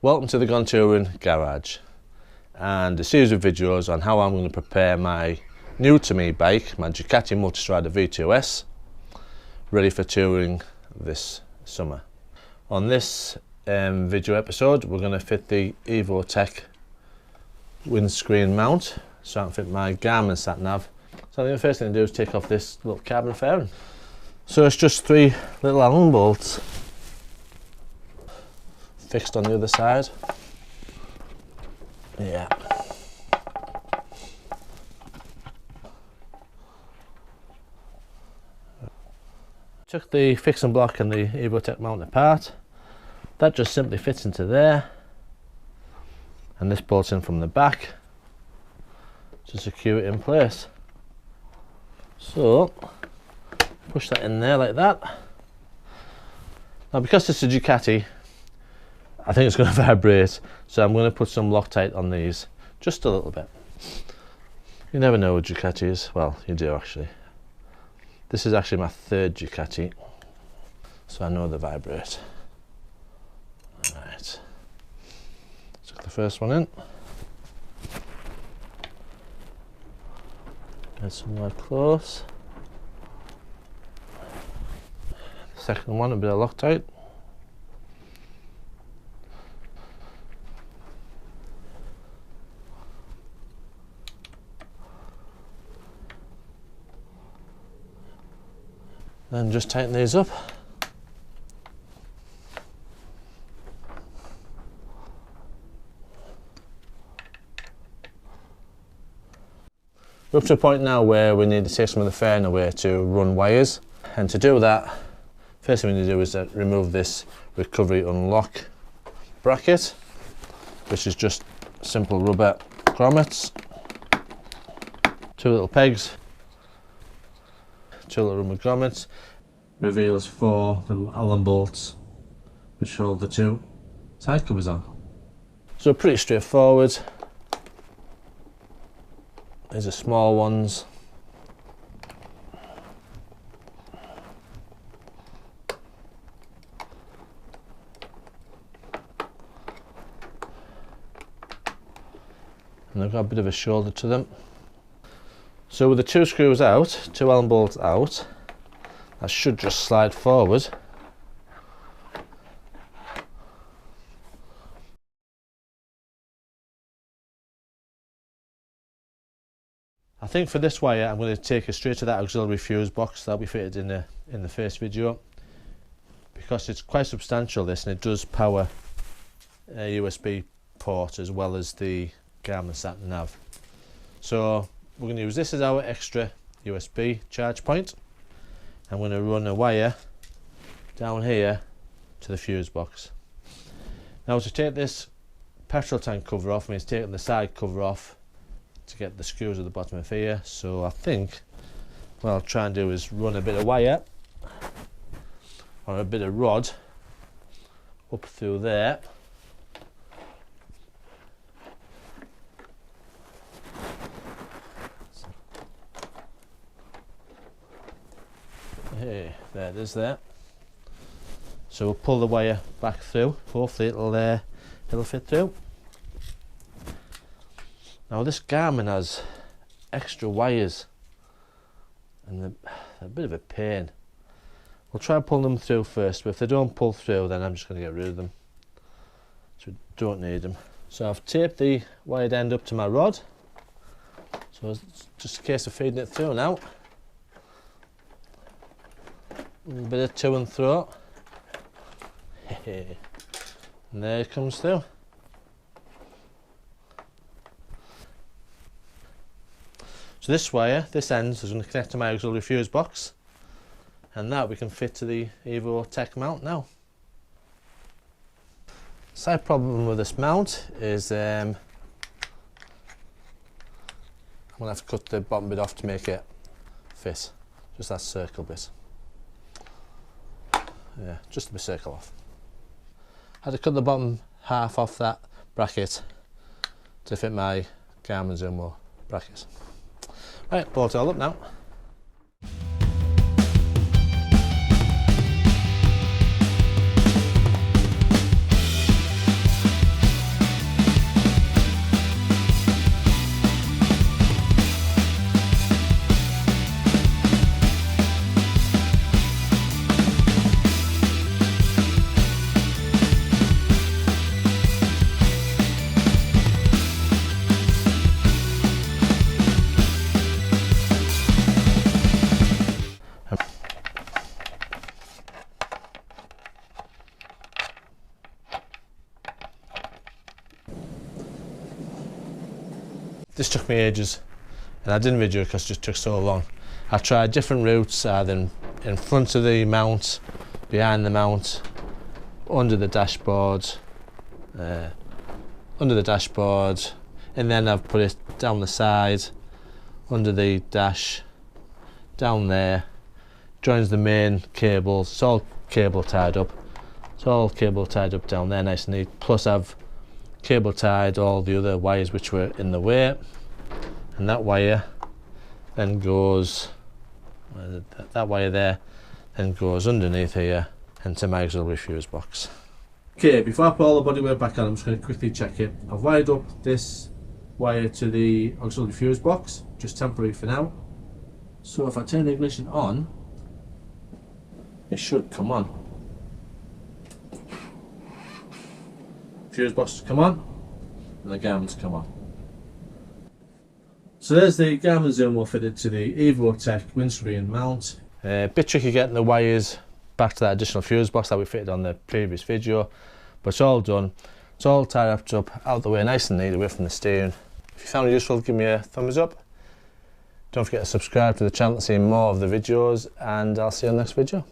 Welcome to the Gone Touring Garage and a series of videos on how I'm going to prepare my new to me bike, my Ducati Multistrada V2S, ready for touring this summer. On this video episode we're going to fit the EvoTech windscreen mount so I can fit my Garmin sat nav. So I think the first thing to do is take off this little carbon fairing. So it's just 3 little Allen bolts fixed on the other side. Yeah. Took the fixing block and the EvoTech mount apart. That just simply fits into there, and this bolts in from the back to secure it in place. So push that in there like that. Now because it's a Ducati, I think it's going to vibrate, so I'm going to put some Loctite on these, just a little bit. You never know with Ducatis. Well, you do actually. This is actually my 3rd Ducati, so I know they vibrate. Alright, stick the first one in. Get somewhere close. The second one, a bit of Loctite. Then just tighten these up. We're up to a point now where we need to take some of the fairing away to run wires, and to do that, first thing we need to do is remove this recovery unlock bracket, which is just simple rubber grommets, 2 little pegs, 2 little rubber grommets, reveals 4 little Allen bolts which hold the 2 side covers on. So pretty straightforward. These are small ones. And they've got a bit of a shoulder to them. So with the 2 screws out, 2 Allen bolts out, that should just slide forward. I think for this wire I'm going to take it straight to that auxiliary fuse box that'll be fitted in the first video, because it's quite substantial this, and it does power a USB port as well as the Garmin sat nav. So we're going to use this as our extra USB charge point. I'm going to run a wire down here to the fuse box. Now to take this petrol tank cover off means taking the side cover off to get the screws at the bottom of here. So I think what I'll try and do is run a bit of wire or a bit of rod up through there. Hey, there it is there. So we'll pull the wire back through, hopefully it'll fit through. Now this Garmin has extra wires and they're a bit of a pain. We'll try and pull them through first, but if they don't pull through then I'm just going to get rid of them. So we don't need them. So I've taped the wired end up to my rod, so it's just a case of feeding it through now. A bit of to and fro. And there it comes through. So this wire, this end is going to connect to my auxiliary fuse box, and that we can fit to the EvoTech mount now. Side problem with this mount is I'm going to have to cut the bottom bit off to make it fit, just that circle bit. Yeah, just a circle off. I had to cut the bottom half off that bracket to fit my Garmin Zumo bracket. Right, bolt it all up now. this took me ages, and I didn't video because it just took so long. I tried different routes, either in front of the mount, behind the mount, under the dashboard, and then I've put it down the side, under the dash, down there, joins the main cables. It's all cable tied up. It's all cable tied up down there, nice and neat. Plus I've cable tied all the other wires which were in the way, and that wire then goes, that wire there then goes underneath here into my auxiliary fuse box. Okay, before I put all the bodywork back on, I'm just going to quickly check it. I've wired up this wire to the auxiliary fuse box, just temporary for now. So if I turn the ignition on, it should come on. Fuse box come on, and the Garmin's come on. So there's the Garmin Zumo fitted to the Evotech windscreen mount. A bit tricky getting the wires back to that additional fuse box that we fitted on the previous video, but it's all done. It's all tied up out of the way, nice and neat, away from the steering. If you found it useful, give me a thumbs up. Don't forget to subscribe to the channel to see more of the videos, and I'll see you on the next video.